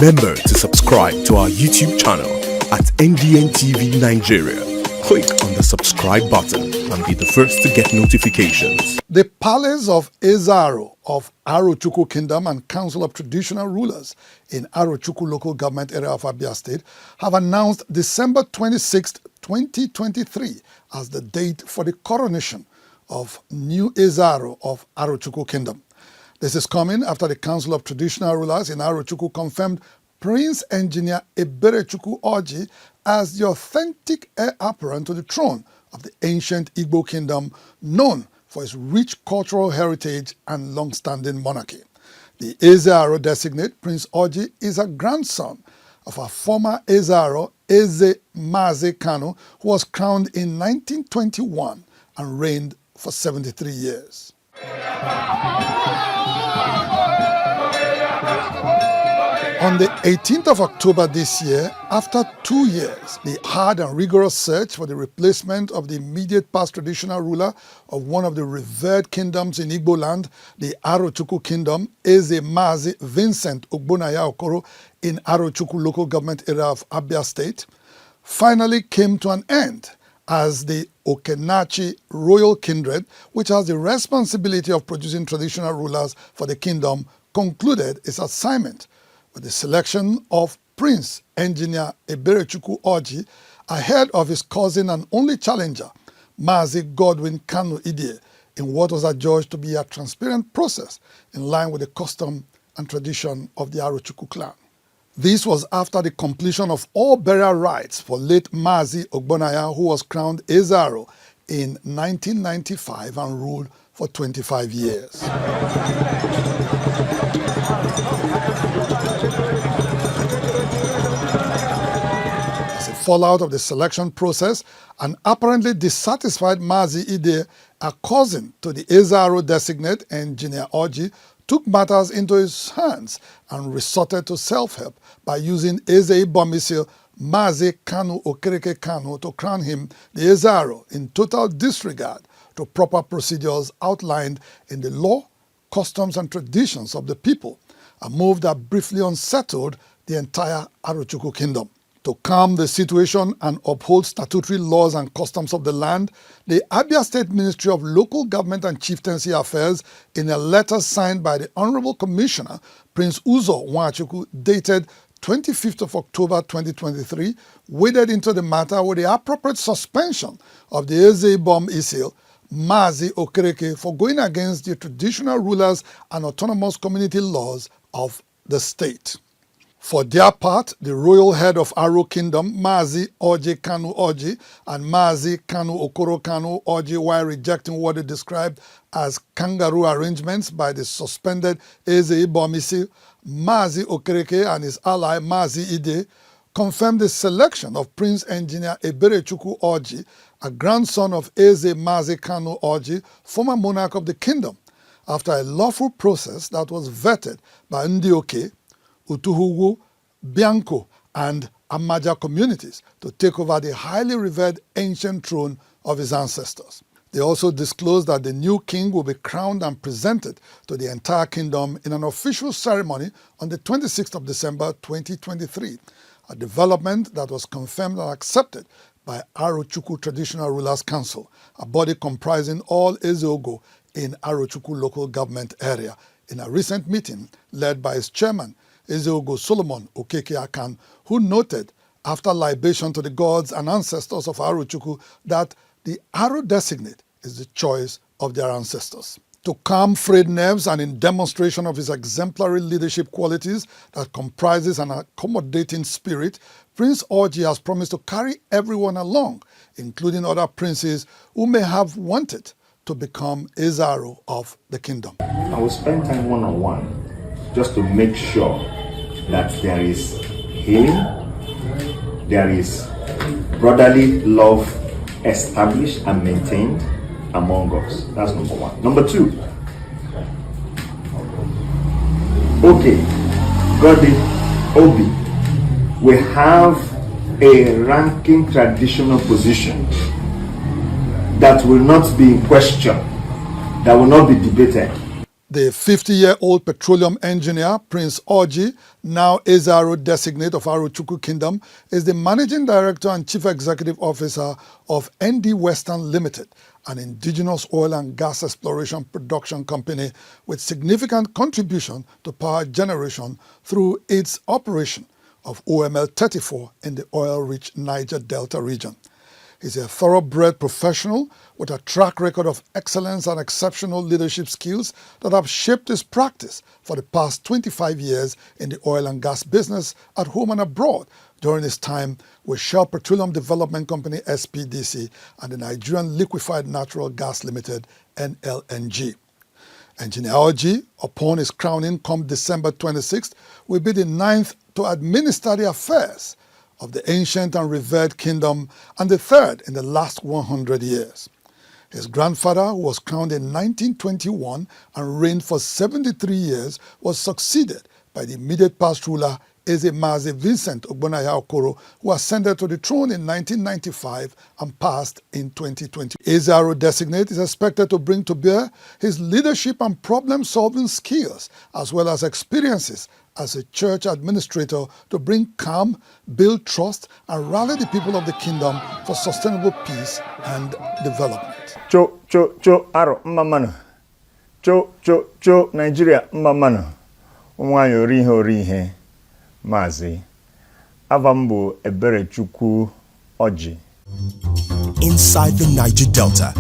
Remember to subscribe to our YouTube channel at NDN TV Nigeria. Click on the subscribe button and be the first to get notifications. The Palace of Ezaro of Arochukwu Kingdom and Council of Traditional Rulers in Arochukwu Local Government Area of Abia State have announced December 26, 2023 as the date for the coronation of new Ezaro of Arochukwu Kingdom. This is coming after the Council of Traditional Rulers in Arochukwu confirmed Prince Engineer Eberechukwu Orji as the authentic heir apparent to the throne of the ancient Igbo kingdom, known for its rich cultural heritage and long-standing monarchy. The Ezaro designate, Prince Orji, is a grandson of a former Ezaro, Eze Mazi Kanu, who was crowned in 1921 and reigned for 73 years. On the 18th of October this year, after 2 years, the hard and rigorous search for the replacement of the immediate past traditional ruler of one of the revered kingdoms in Igbo land, the Arochukwu Kingdom, Eze Mazi Vincent Ogbonaya Okoro in Arochukwu Local Government Area of Abia State, finally came to an end as the Okenachi Royal Kindred, which has the responsibility of producing traditional rulers for the kingdom, concluded its assignment with the selection of Prince Engineer Eberechukwu Orji ahead of his cousin and only challenger, Mazi Godwin Kanu Idie, in what was adjudged to be a transparent process in line with the custom and tradition of the Arochukwu clan. This was after the completion of all burial rites for late Mazi Ogbonaya, who was crowned Ezaro in 1995 and ruled for 25 years. As a fallout of the selection process, an apparently dissatisfied Mazi Ide, a cousin to the Ezaro designate, Engineer Orji, took matters into his hands and resorted to self-help by using Eze Bomisil Mazi Kanu Okereke Kanu to crown him the Ezaro in total disregard to proper procedures outlined in the law, customs and traditions of the people, a move that briefly unsettled the entire Arochukwu Kingdom. To calm the situation and uphold statutory laws and customs of the land, the Abia State Ministry of Local Government and Chieftaincy Affairs, in a letter signed by the Honorable Commissioner, Prince Uzo Nwachukwu, dated 25th of October 2023, waded into the matter with the appropriate suspension of the Eze Bom Isil, Mazi Okereke, for going against the traditional rulers and autonomous community laws of the state. For their part, the royal head of Aro Kingdom, Mazi Orji Kanu Orji, and Mazi Kanu Okoro Kanu Orji, while rejecting what they described as kangaroo arrangements by the suspended Eze Ibomisi, Mazi Okereke and his ally Mazi Ide confirmed the selection of Prince Engineer Eberechukwu Orji, a grandson of Eze Mazi Kanu Orji, former monarch of the kingdom, after a lawful process that was vetted by Ndioke, Utuhugu, Bianco, and Amaja communities to take over the highly revered ancient throne of his ancestors. They also disclosed that the new king will be crowned and presented to the entire kingdom in an official ceremony on the 26th of December 2023, a development that was confirmed and accepted by Arochukwu Traditional Rulers Council, a body comprising all Ezeogo in Arochukwu Local Government Area, in a recent meeting led by its chairman, Ezeogo Solomon Okeke Akan, who noted after libation to the gods and ancestors of Arochukwu that the Aro designate is the choice of their ancestors. To calm frayed nerves and in demonstration of his exemplary leadership qualities that comprises an accommodating spirit, Prince Orji has promised to carry everyone along, including other princes who may have wanted to become Ezaro of the kingdom. I will spend time one-on-one just to make sure that there is healing, there is brotherly love established and maintained among us. That's number one. Number two, okay, Godi Obi, we have a ranking traditional position that will not be in question, that will not be debated. The 50-year-old petroleum engineer, Prince Orji, now Eze-Aro designate of Arochukwu Kingdom, is the managing director and chief executive officer of ND Western Limited, an indigenous oil and gas exploration production company with significant contribution to power generation through its operation of OML 34 in the oil-rich Niger Delta region. He's a thoroughbred professional with a track record of excellence and exceptional leadership skills that have shaped his practice for the past 25 years in the oil and gas business at home and abroad during his time with Shell Petroleum Development Company SPDC and the Nigerian Liquefied Natural Gas Limited NLNG. Engineer Orji, upon his crowning come December 26th, will be the 9th to administer the affairs of the ancient and revered kingdom and the third in the last 100 years. His grandfather, who was crowned in 1921 and reigned for 73 years, was succeeded by the immediate past ruler Eze-Mazi Vincent Ogbonnaya Okoro, who ascended to the throne in 1995 and passed in 2020. Eze-Aro designate is expected to bring to bear his leadership and problem-solving skills, as well as experiences as a church administrator to bring calm, build trust, and rally the people of the kingdom for sustainable peace and development. Aro mmamano. Nigeria mmamano. Nwayo rihe Mazi. Avambo Eberechukwu Orji. Inside the Niger Delta,